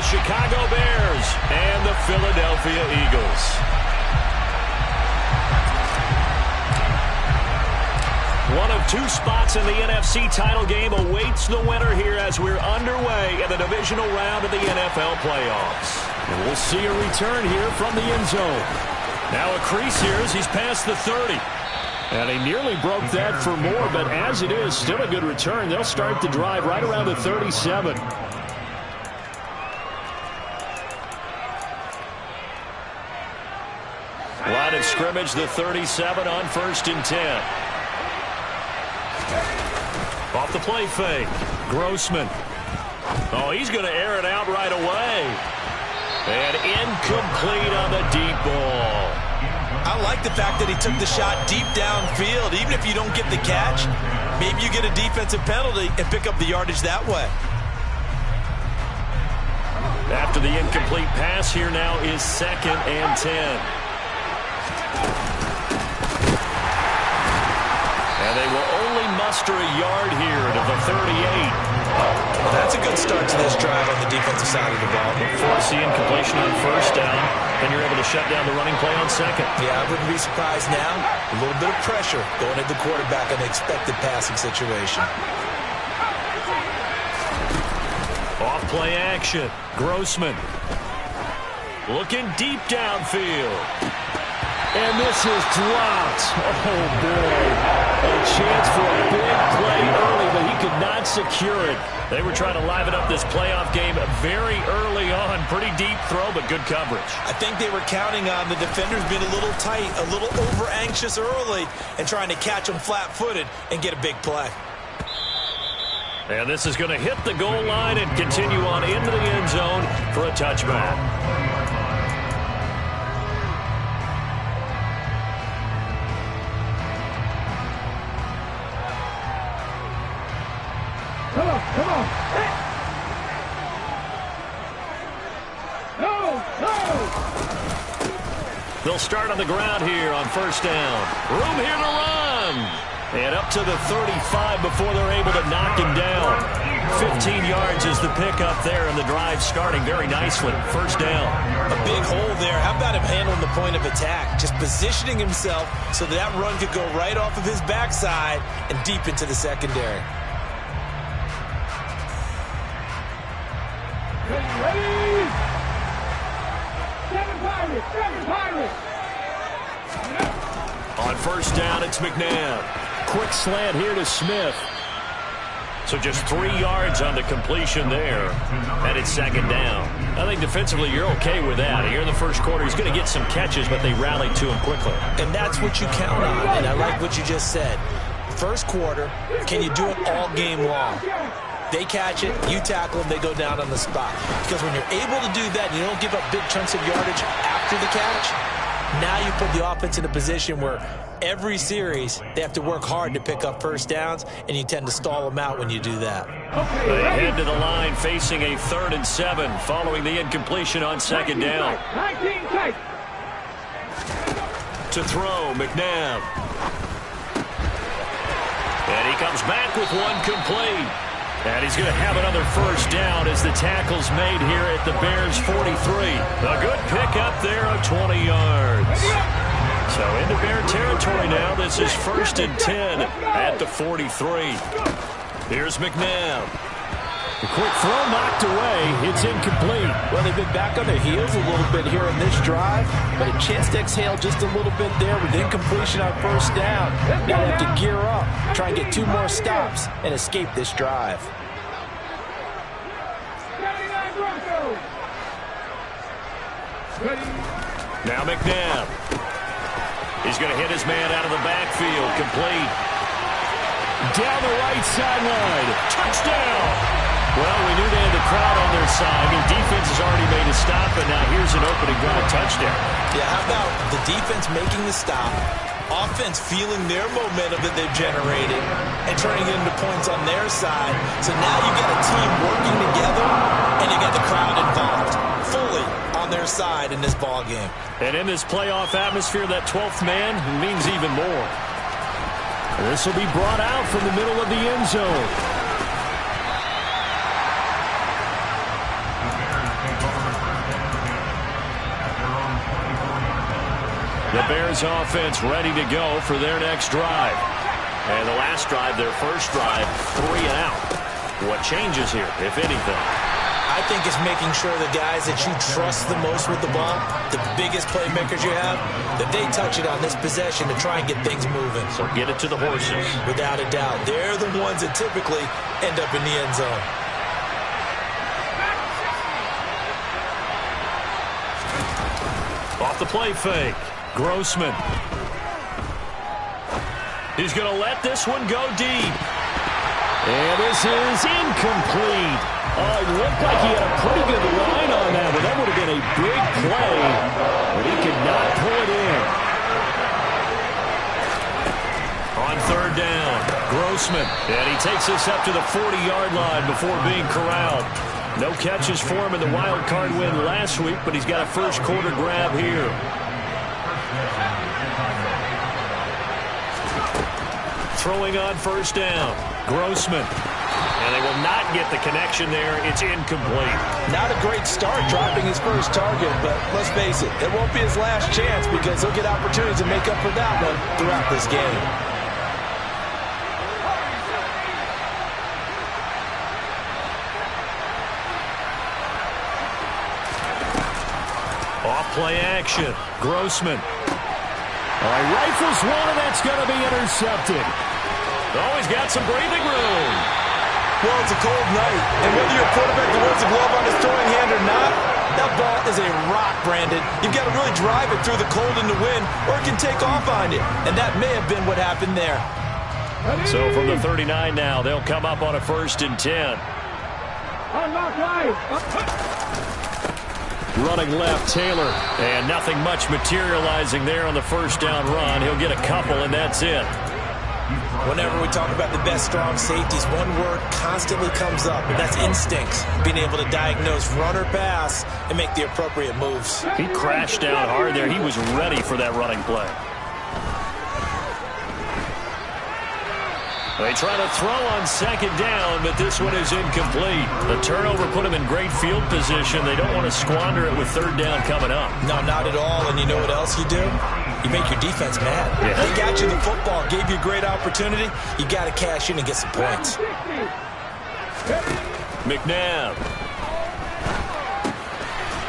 Chicago Bears and the Philadelphia Eagles. One of two spots in the NFC title game awaits the winner here as we're underway in the divisional round of the NFL playoffs. And we'll see a return here from the end zone. Now a crease here as he's past the 30. And he nearly broke that for more, but as it is, still a good return. They'll start the drive right around the 37. Line of scrimmage, the 37 on 1st and 10. Off the play fake. Grossman. Oh, he's going to air it out right away. And incomplete on the deep ball. I like the fact that he took the shot deep downfield. Even if you don't get the catch, maybe you get a defensive penalty and pick up the yardage that way. After the incomplete pass, here now is 2nd and 10. And they will only muster a yard here to the 38. Well, that's a good start to this drive on the defensive side of the ball. Force the incompletion on 1st down, and you're able to shut down the running play on 2nd. Yeah, I wouldn't be surprised now. A little bit of pressure going at the quarterback in the expected passing situation. Off play action. Grossman. Looking deep downfield. And this is dropped. Oh, boy. A chance for a big play early, but he could not secure it. They were trying to liven up this playoff game very early on. Pretty deep throw, but good coverage. I think they were counting on the defenders being a little tight, a little over-anxious early, and trying to catch them flat-footed and get a big play. And this is going to hit the goal line and continue on into the end zone for a touchback. Come on. No. They'll start on the ground here on 1st down. Room here to run. And up to the 35 before they're able to knock him down. 15 yards is the pickup there, and the drive starting very nicely. 1st down. A big hole there. How about him handling the point of attack? Just positioning himself so that run could go right off of his backside and deep into the secondary. Ready? Seven Pirates. On 1st down, it's McNabb. Quick slant here to Smith. So just 3 yards on the completion there. And it's 2nd down. I think defensively you're okay with that. Here in the first quarter, he's going to get some catches, but they rallied to him quickly. And that's what you count on. And I like what you just said. First quarter, can you do it all game long? They catch it, you tackle them, they go down on the spot. Because when you're able to do that, you don't give up big chunks of yardage after the catch, now you put the offense in a position where every series they have to work hard to pick up 1st downs, and you tend to stall them out when you do that. They head to the line facing a 3rd and 7 following the incompletion on 2nd down. To throw, McNabb. And he comes back with one complete. And he's going to have another 1st down as the tackle's made here at the Bears' 43. A good pickup there of 20 yards. So into Bear territory now. This is 1st and 10 at the 43. Here's McNabb. The quick throw knocked away. It's incomplete. Well, they've been back on their heels a little bit here in this drive, but a chance to exhale just a little bit there with incompletion on 1st down. Now they have to gear up, try and get 2 more stops, and escape this drive. Now McNabb. He's going to hit his man out of the backfield. Complete. Down the right sideline. Touchdown. Well, we knew they had the crowd on their side. The defense has already made a stop, and now here's an opening drive touchdown. Yeah, how about the defense making the stop, offense feeling their momentum that they've generated, and turning it into points on their side. So now you've got a team working together, and you got the crowd involved fully on their side in this ball game. And in this playoff atmosphere, that 12th man means even more. This will be brought out from the middle of the end zone. The Bears offense ready to go for their next drive. And the last drive, their first drive, 3 and out. What changes here, if anything? I think it's making sure the guys that you trust the most with the ball, the biggest playmakers you have, that they touch it on this possession to try and get things moving. So get it to the horses. Without a doubt. They're the ones that typically end up in the end zone. Off the play fake. Grossman. He's going to let this one go deep. And this is incomplete. Oh, it looked like he had a pretty good line on that, but that would have been a big play. But he could not pull it in. On third down, Grossman. And he takes us up to the 40-yard line before being corralled. No catches for him in the wild card win last week, but he's got a first quarter grab here. Throwing on first down, Grossman. And they will not get the connection there. It's incomplete. Not a great start dropping his first target, but let's face it, it won't be his last chance because he'll get opportunities to make up for that one throughout this game. Off-play action, Grossman. Rifles one, and that's going to be intercepted. Oh, he's got some breathing room. Well, it's a cold night, and whether your quarterback wears a glove on his throwing hand or not, that ball is a rock, Brandon. You've got to really drive it through the cold and the wind, or it can take off on you, and that may have been what happened there. So from the 39 now, they'll come up on a 1st and 10. Running left, Taylor, and nothing much materializing there on the first down run. He'll get a couple, and that's it. Whenever we talk about the best strong safeties, one word constantly comes up, and that's instincts. Being able to diagnose run or pass and make the appropriate moves. He crashed down hard there. He was ready for that running play. They try to throw on second down, but this one is incomplete. The turnover put them in great field position. They don't want to squander it with third down coming up. No, not at all. And you know what else you do? You make your defense mad. Yeah. They got you the football, gave you a great opportunity. You got to cash in and get some points. McNabb.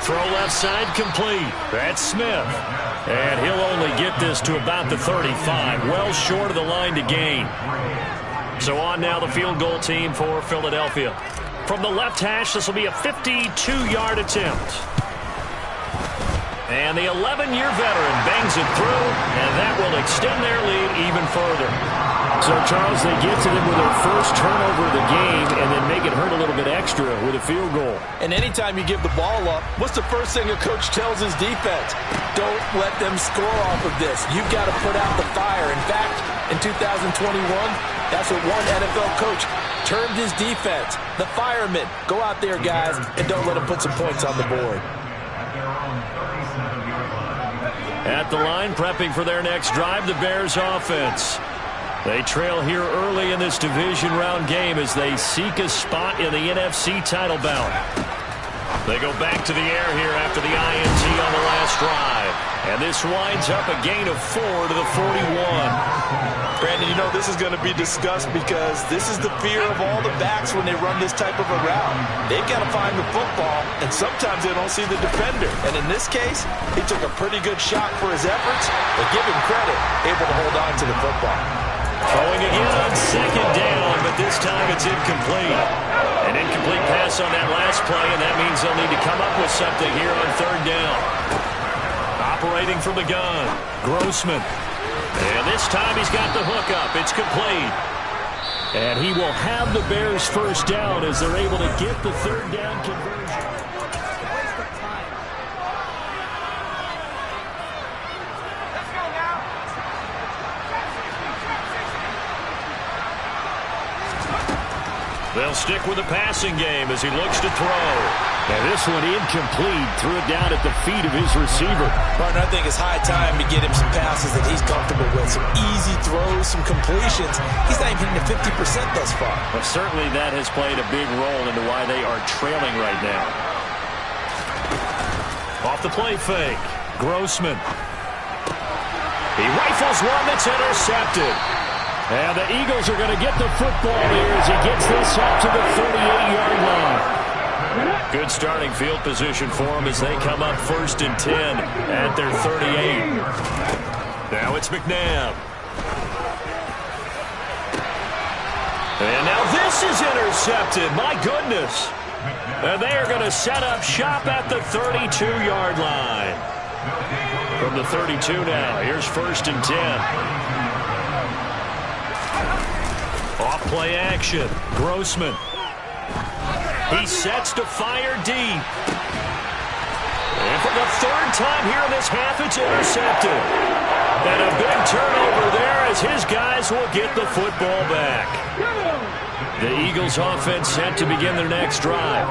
Throw left side complete. That's Smith. And he'll only get this to about the 35. Well short of the line to gain. So on now the field goal team for Philadelphia. From the left hash, this will be a 52-yard attempt. And the 11-year veteran bangs it through, and that will extend their lead even further. So, Charles, they get to them with their first turnover of the game and then make it hurt a little bit extra with a field goal. And anytime you give the ball up, what's the first thing a coach tells his defense? Don't let them score off of this. You've got to put out the fire. In fact, in 2021, that's what one NFL coach termed his defense. The firemen. Go out there, guys, and don't let them put some points on the board. At the line, prepping for their next drive, the Bears offense. They trail here early in this division round game as they seek a spot in the NFC title bout. They go back to the air here after the INT on the last drive. And this winds up a gain of 4 to the 41. Brandon, you know this is going to be discussed because this is the fear of all the backs when they run this type of a route. They've got to find the football, and sometimes they don't see the defender. And in this case, he took a pretty good shot for his efforts, but give him credit, able to hold on to the football. Throwing again on second down, but this time it's incomplete. An incomplete pass on that last play, and that means they'll need to come up with something here on third down. Operating from the gun, Grossman. And this time he's got the hook up. It's complete. And he will have the Bears first down as they're able to get the third down conversion. They'll stick with the passing game as he looks to throw. And this one incomplete. Threw it down at the feet of his receiver. Partner, I think it's high time to get him some passes that he's comfortable with. Some easy throws, some completions. He's not even hitting the 50% thus far. But certainly that has played a big role into why they are trailing right now. Off the play fake. Grossman. He rifles one that's intercepted. And the Eagles are going to get the football here as he gets this up to the 38-yard line. Good starting field position for them as they come up 1st and 10 at their 38. Now it's McNabb. And now this is intercepted. My goodness. And they are going to set up shop at the 32-yard line. From the 32 now, here's 1st and 10. Off-play action. Grossman. He sets to fire deep. And for the 3rd time here in this half, it's intercepted. And a big turnover there as his guys will get the football back. The Eagles offense set to begin their next drive.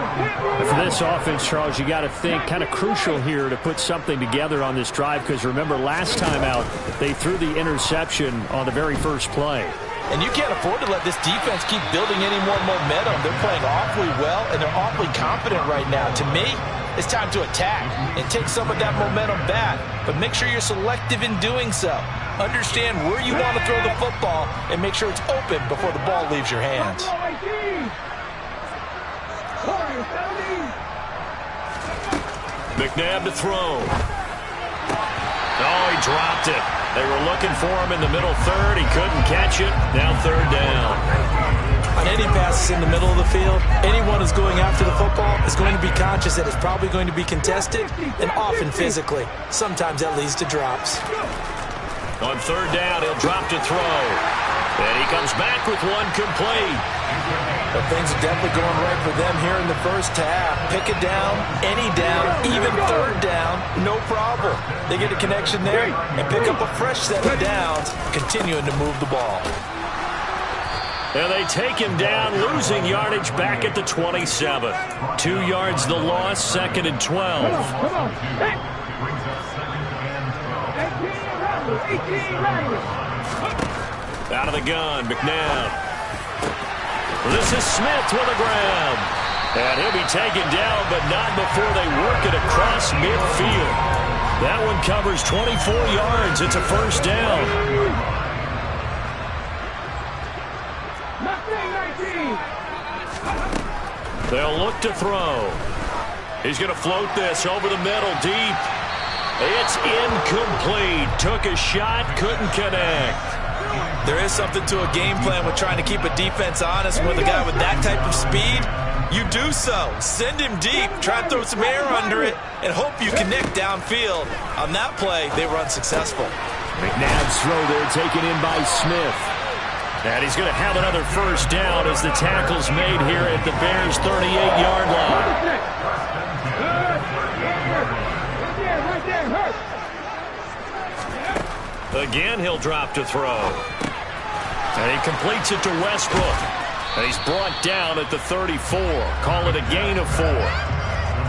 And for this offense, Charles, you got to think kind of crucial here to put something together on this drive, because remember last time out they threw the interception on the very first play. And you can't afford to let this defense keep building any more momentum. They're playing awfully well, and they're awfully confident right now. To me, it's time to attack and take some of that momentum back. But make sure you're selective in doing so. Understand where you want to throw the football and make sure it's open before the ball leaves your hands. McNabb to throw. Oh, he dropped it. They were looking for him in the middle third. He couldn't catch it. Now 3rd down. On any passes in the middle of the field, anyone who's going after the football is going to be conscious that it's probably going to be contested, and often physically. Sometimes that leads to drops. On 3rd down, he'll drop to throw. And he comes back with one complete. But things are definitely going right for them here in the first half. Pick it down, any down, even 3rd down, no problem. They get a connection there and pick up a fresh set of downs, continuing to move the ball. And they take him down, losing yardage back at the 27. 2 yards the loss, 2nd and 12. Out of the gun, McNabb. This is Smith with a grab. And he'll be taken down, but not before they work it across midfield. That one covers 24 yards. It's a 1st down. They'll look to throw. He's going to float this over the middle deep. It's incomplete. Took a shot, couldn't connect. There is something to a game plan with trying to keep a defense honest. With a guy with that type of speed, you do so. Send him deep, try and throw some air under it, and hope you connect downfield. On that play, they were unsuccessful. McNabb's throw there taken in by Smith. And he's going to have another 1st down as the tackle's made here at the Bears' 38-yard line. Again, he'll drop to throw. And he completes it to Westbrook. And he's brought down at the 34. Call it a gain of 4.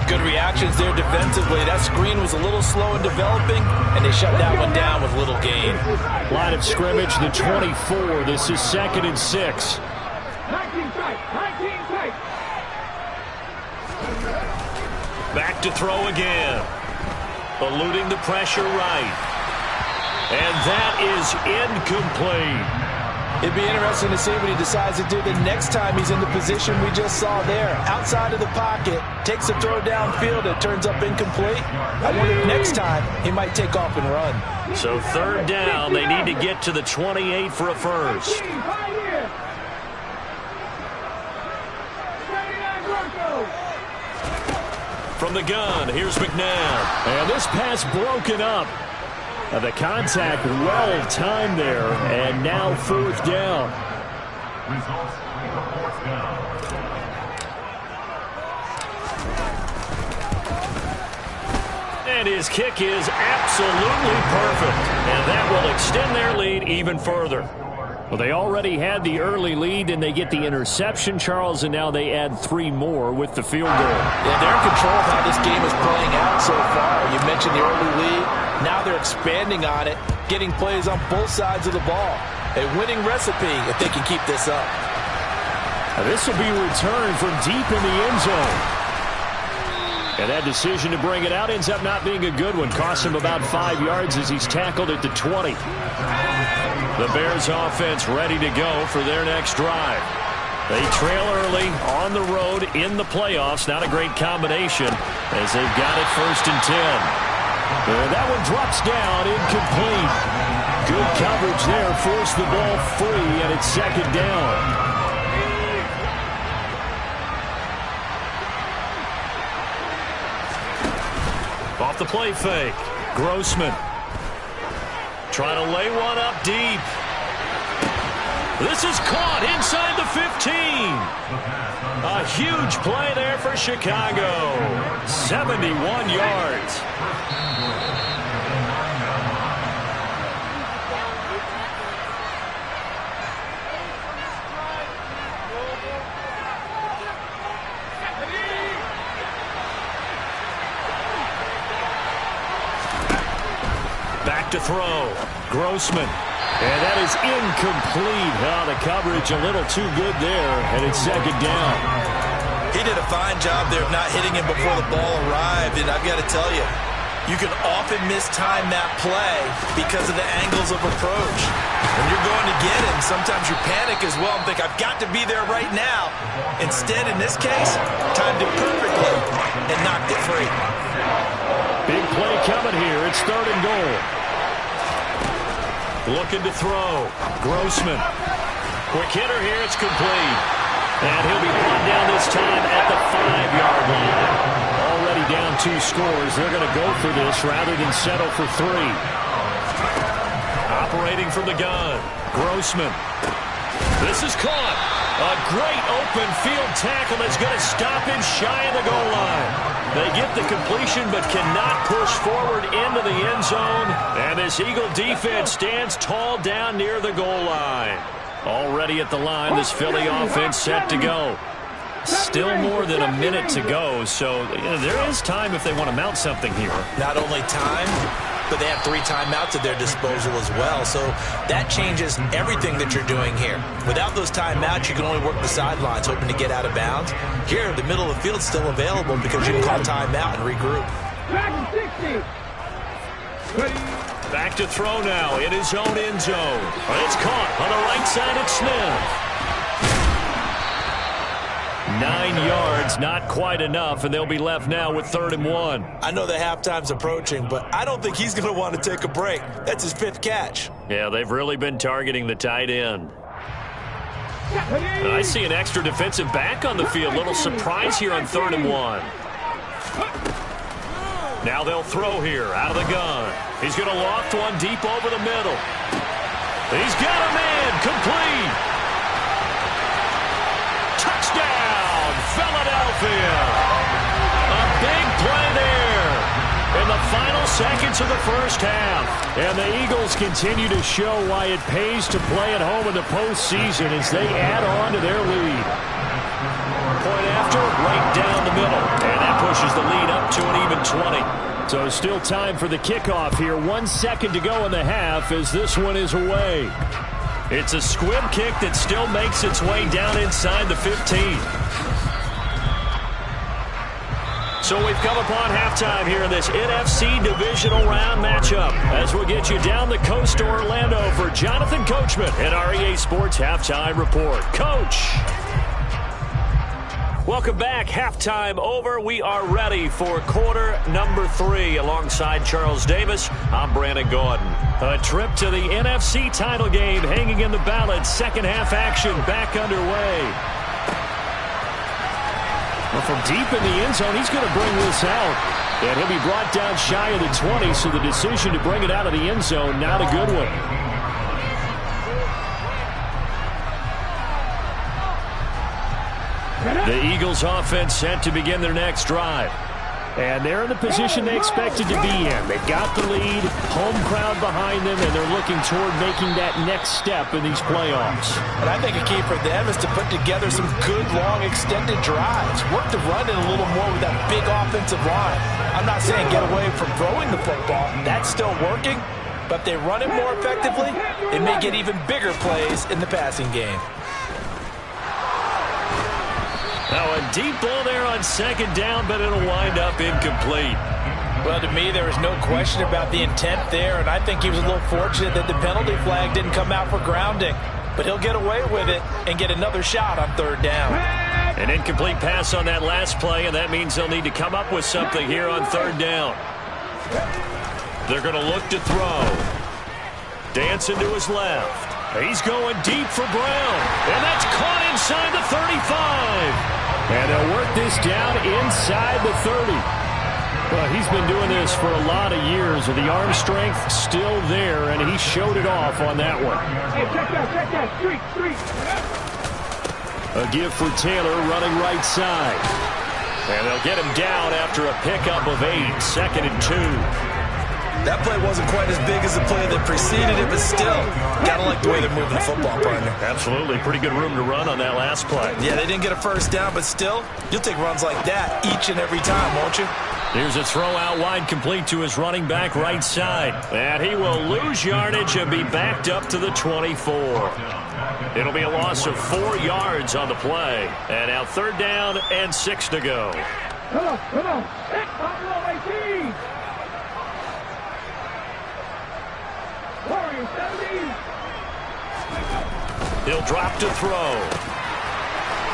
Good reactions there defensively. That screen was a little slow in developing, and they shut that one down with little gain. Line of scrimmage, the 24. This is 2nd and 6. Back to throw again. Eluding the pressure right. And that is incomplete. It'd be interesting to see what he decides to do the next time he's in the position we just saw there. Outside of the pocket, takes a throw downfield, it turns up incomplete. I wonder if next time he might take off and run. So 3rd down, they need to get to the 28 for a 1st. From the gun, here's McNabb. And this pass broken up. The contact well timed there, and now 4th down. And his kick is absolutely perfect, and that will extend their lead even further. Well, they already had the early lead, and they get the interception, Charles, and now they add 3 more with the field goal. Yeah, they're in control of how this game is playing out so far. You mentioned the early lead. Now they're expanding on it, getting plays on both sides of the ball. A winning recipe if they can keep this up. This will be returned from deep in the end zone. And that decision to bring it out ends up not being a good one. Costs him about 5 yards as he's tackled at the 20. The Bears offense ready to go for their next drive. They trail early on the road in the playoffs. Not a great combination as they've got it 1st and 10. And that one drops down, incomplete. Good coverage there, forced the ball free, and it's 2nd down. Off the play fake, Grossman. Trying to lay one up deep. This is caught inside the 15. A huge play there for Chicago. 71 yards. Back to throw. Grossman. And that is incomplete. Oh, the coverage a little too good there, and it's 2nd down. He did a fine job there of not hitting him before the ball arrived, and I've got to tell you, you can often mistime that play because of the angles of approach. When you're going to get him, sometimes you panic as well and think, I've got to be there right now. Instead, in this case, timed it perfectly and knocked it free. Big play coming here. It's 3rd and goal. Looking to throw. Grossman. Quick hitter here. It's complete. And he'll be brought down this time at the 5-yard line. Already down 2 scores. They're going to go for this rather than settle for 3. Operating from the gun. Grossman. This is caught. A great open field tackle that's going to stop him shy of the goal line. They get the completion but cannot push forward into the end zone. And this Eagle defense stands tall down near the goal line. Already at the line, this Philly offense set to go. Still more than a minute to go, so there is time if they want to mount something here. Not only time, but they have 3 timeouts at their disposal as well. So that changes everything that you're doing here. Without those timeouts, you can only work the sidelines, hoping to get out of bounds. Here, the middle of the field's still available because you can call timeout and regroup. Back to throw now in his own end zone. It's caught on the right side of Smith. 9 yards, not quite enough, and they'll be left now with 3rd and 1. I know that halftime's approaching, but I don't think he's going to want to take a break. That's his 5th catch. Yeah, they've really been targeting the tight end. And I see an extra defensive back on the field. Little surprise here on 3rd and 1. Now they'll throw here out of the gun. He's going to loft one deep over the middle. He's got a man. Complete. Touchdown, Philadelphia. A big play there in the final seconds of the first half. And the Eagles continue to show why it pays to play at home in the postseason as they add on to their lead. Point after, right down the middle. And that pushes the lead up to an even 20. So still time for the kickoff here. 1 second to go in the half as this one is away. It's a squib kick that still makes its way down inside the 15. So we've come upon halftime here in this NFC Divisional Round matchup as we'll get you down the coast to Orlando for Jonathan Coachman at our EA Sports Halftime Report. Coach! Welcome back. Halftime over. We are ready for quarter number 3. Alongside Charles Davis, I'm Brandon Gordon. A trip to the NFC title game hanging in the balance. Second half action back underway. Well, from deep in the end zone, he's going to bring this out. And he'll be brought down shy of the 20, so the decision to bring it out of the end zone, not a good one. The Eagles offense set to begin their next drive. And they're in the position they expected to be in. They've got the lead, home crowd behind them, and they're looking toward making that next step in these playoffs. And I think a key for them is to put together some good, long, extended drives. Work the run in a little more with that big offensive line. I'm not saying get away from throwing the football. That's still working. But if they run it more effectively, it may get even bigger plays in the passing game. Now a deep ball there on second down, but it'll wind up incomplete. Well, to me, there is no question about the intent there, and I think he was a little fortunate that the penalty flag didn't come out for grounding. But he'll get away with it and get another shot on third down. An incomplete pass on that last play, and that means they'll need to come up with something here on third down. They're going to look to throw. Dancing to his left. He's going deep for Brown, and that's caught inside the 35. And they'll work this down inside the 30. Well, he's been doing this for a lot of years with the arm strength still there, and he showed it off on that one. Hey, check that, street. A give for Taylor running right side. And they'll get him down after a pickup of 8, 2nd and 2. That play wasn't quite as big as the play that preceded it, but still, gotta like the way they're moving the football, partner. Absolutely. Pretty good room to run on that last play. Yeah, they didn't get a first down, but still, you'll take runs like that each and every time, won't you? Here's a throw out wide complete to his running back right side. And he will lose yardage and be backed up to the 24. It'll be a loss of 4 yards on the play. And now third down and 6 to go. Come on. Buffalo 18. Warriors 17. He'll drop to throw.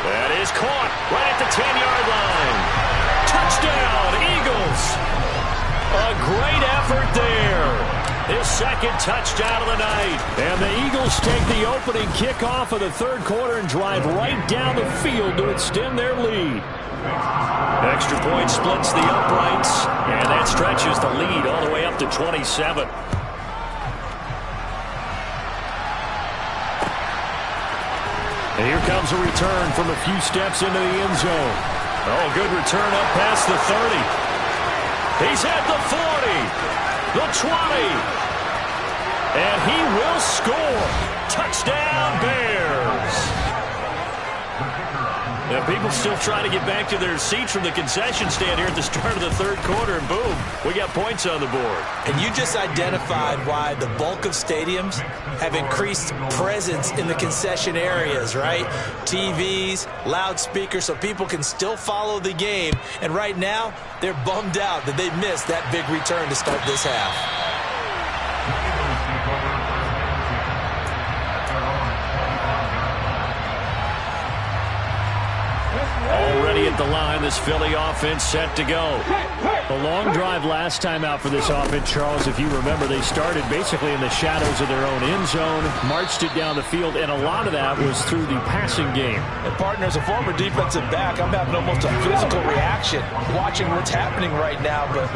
That is caught right at the 10-yard line. Touchdown, Eagles. A great effort there. His second touchdown of the night. And the Eagles take the opening kickoff of the third quarter and drive right down the field to extend their lead. Extra point splits the uprights, and that stretches the lead all the way up to 27. And here comes a return from a few steps into the end zone. Oh, good return up past the 30. He's at the 40, the 20, and he will score. Touchdown, Bears. Now, people still trying to get back to their seats from the concession stand here at the start of the third quarter, and boom, we got points on the board. And you just identified why the bulk of stadiums have increased presence in the concession areas, right? TVs, loudspeakers, so people can still follow the game. And right now, they're bummed out that they missed that big return to start this half. Already at the line, this Philly offense set to go. A long drive last time out for this offense, Charles. If you remember, they started basically in the shadows of their own end zone, marched it down the field, and a lot of that was through the passing game. And partner, as a former defensive back, I'm having almost a physical reaction watching what's happening right now. But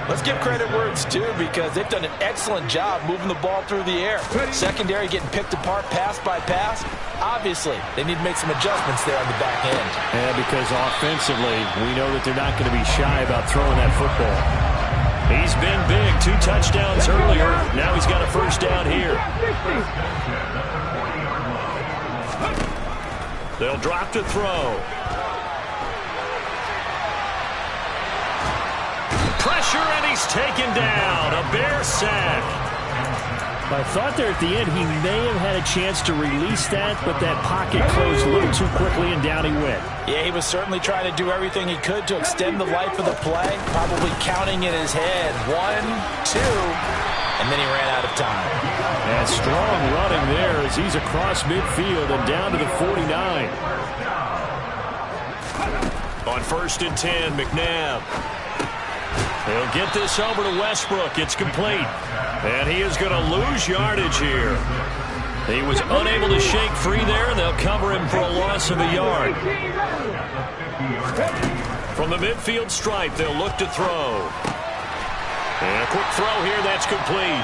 let's give credit where it's due, because they've done an excellent job moving the ball through the air. Secondary getting picked apart pass by pass. Obviously, they need to make some adjustments there on the back end. Yeah, because offensively, we know that they're not going to be shy about throwing that football. He's been big. 2 touchdowns earlier. Now he's got a first down here. They'll drop to throw. Pressure, and he's taken down. A Bear sack. I thought there at the end he may have had a chance to release that, but that pocket closed a little too quickly, and down he went. Yeah, he was certainly trying to do everything he could to extend the life of the play, probably counting in his head 1, 2, and then he ran out of time. And strong running there as he's across midfield and down to the 49. On 1st and 10, McNabb. He'll get this over to Westbrook. It's complete. And he is going to lose yardage here. He was unable to shake free there, and they'll cover him for a loss of a yard. From the midfield stripe, they'll look to throw. And a quick throw here, that's complete.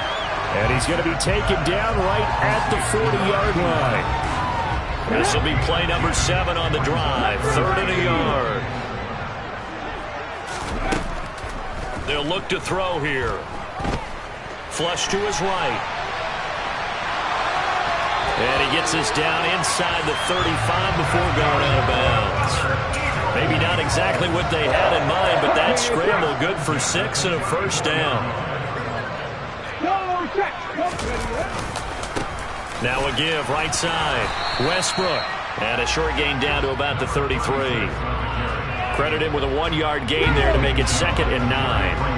And he's going to be taken down right at the 40-yard line. This will be play number 7 on the drive. 3rd and a yard. They'll look to throw here. Flush to his right. And he gets us down inside the 35 before going out of bounds. Maybe not exactly what they had in mind, but that scramble good for 6 and a first down. Now a give right side. Westbrook And a short gain down to about the 33. Credit him with a 1-yard gain there to make it 2nd and 9.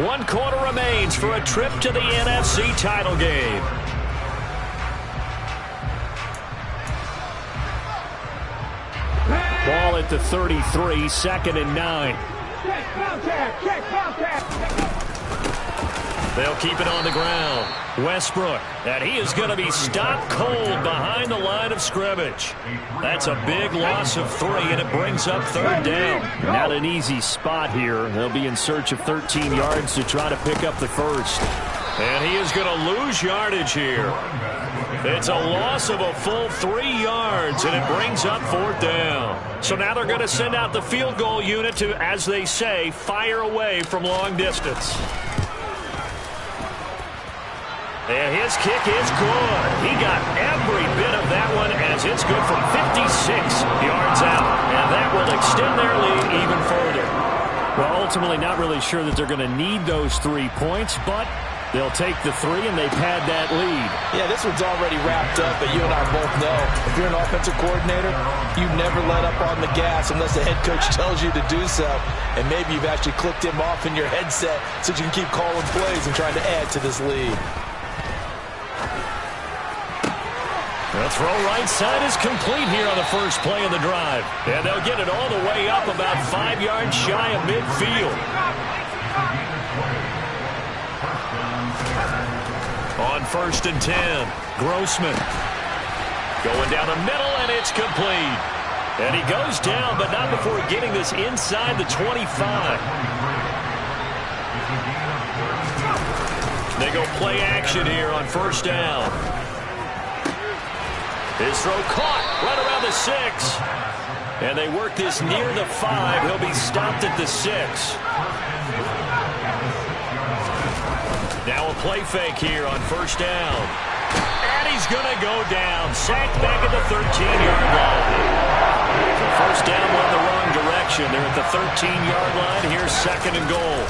One quarter remains for a trip to the NFC title game. Ball at the 33, 2nd and 9. Check contact, check contact. They'll keep it on the ground. Westbrook, and he is going to be stopped cold behind the line of scrimmage. That's a big loss of 3, and it brings up 3rd down. Not an easy spot here. They'll be in search of 13 yards to try to pick up the first. And he is going to lose yardage here. It's a loss of a full 3 yards, and it brings up 4th down. So now they're going to send out the field goal unit to, as they say, fire away from long distance. And his kick is good. He got every bit of that one as it's good from 56 yards out. And that will extend their lead even further. Well, ultimately not really sure that they're going to need those 3 points, but they'll take the 3 and they pad that lead. Yeah, this one's already wrapped up, but you and I both know if you're an offensive coordinator, you never let up on the gas unless the head coach tells you to do so. And maybe you've actually clicked him off in your headset so you can keep calling plays and trying to add to this lead. The throw right side is complete here on the first play of the drive. And they'll get it all the way up about 5 yards shy of midfield. On 1st and 10, Grossman. Going down the middle, and it's complete. And he goes down, but not before getting this inside the 25. They go play action here on 1st down. His throw caught right around the 6. And they work this near the 5. He'll be stopped at the 6. Now a play fake here on 1st down. And he's going to go down. Sacked back at the 13-yard line. The 1st down went the wrong direction. They're at the 13-yard line. Here's 2nd and goal.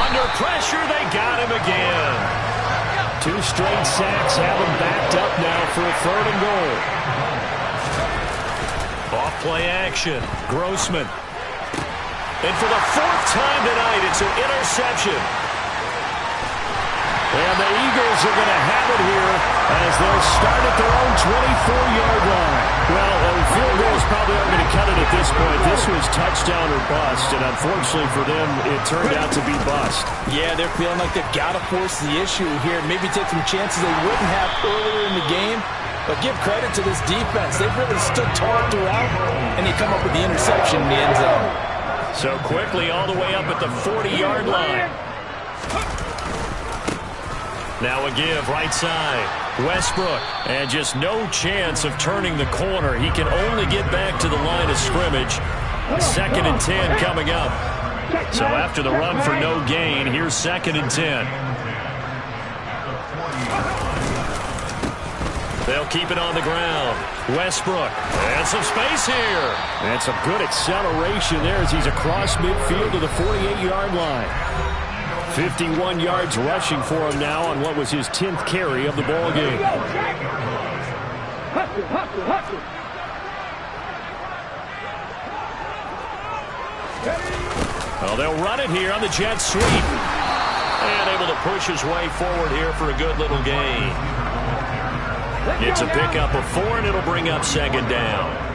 Under pressure, they got him again. 2 straight sacks have him backed up now for a 3rd and goal. Off play action. Grossman. And for the 4th time tonight, it's an interception. And the Eagles are going to have it here as they'll start at their own 24-yard line. Well, field goals probably aren't going to cut it at this point. This was touchdown or bust, and unfortunately for them, it turned out to be bust. Yeah, they're feeling like they've got to force the issue here. Maybe take some chances they wouldn't have earlier in the game. But give credit to this defense. They've really stood tall throughout, and they come up with the interception in the end zone. So quickly all the way up at the 40-yard line. Now a give right side. Westbrook. And just no chance of turning the corner. He can only get back to the line of scrimmage. 2nd and 10 coming up. So after the run for no gain, here's 2nd and 10. They'll keep it on the ground. Westbrook. And some space here. And some good acceleration there as he's across midfield to the 48-yard line. 51 yards rushing for him now on what was his 10th carry of the ball game. Well, they'll run it here on the jet sweep. And able to push his way forward here for a good little gain. It's a pickup of 4, and it'll bring up 2nd down.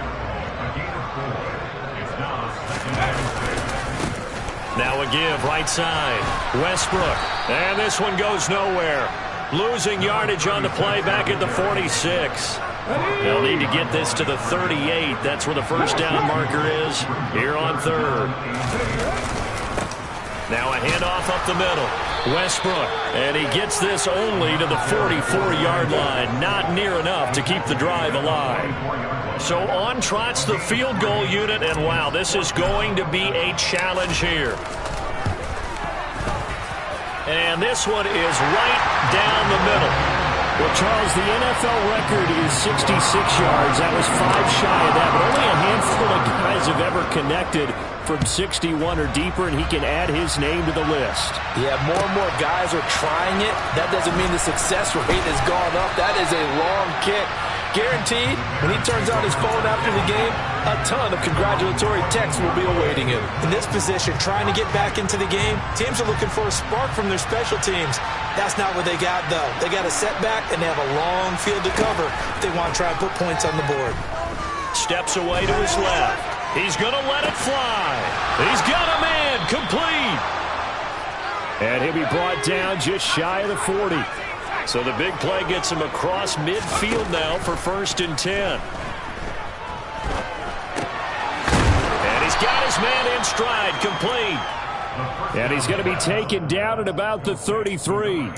Now a give right side. Westbrook. And this one goes nowhere. Losing yardage on the play back at the 46. They'll need to get this to the 38. That's where the 1st down marker is here on 3rd. Now a handoff up the middle. Westbrook. And he gets this only to the 44-yard line. Not near enough to keep the drive alive. So on trots the field goal unit, and wow, this is going to be a challenge here. And this one is right down the middle. Well, Charles, the NFL record is 66 yards. That was 5 shy of that, but only a handful of guys have ever connected from 61 or deeper, and he can add his name to the list. Yeah, more and more guys are trying it. That doesn't mean the success rate has gone up. That is a long kick. Guaranteed, when he turns on his phone after the game, a ton of congratulatory texts will be awaiting him. In this position, trying to get back into the game, teams are looking for a spark from their special teams. That's not what they got, though. They got a setback, and they have a long field to cover if they want to try and put points on the board. Steps away to his left. He's going to let it fly. He's got a man complete. And he'll be brought down just shy of the 40. So the big play gets him across midfield now for 1st and 10. And he's got his man in stride, complete. And he's going to be taken down at about the 33.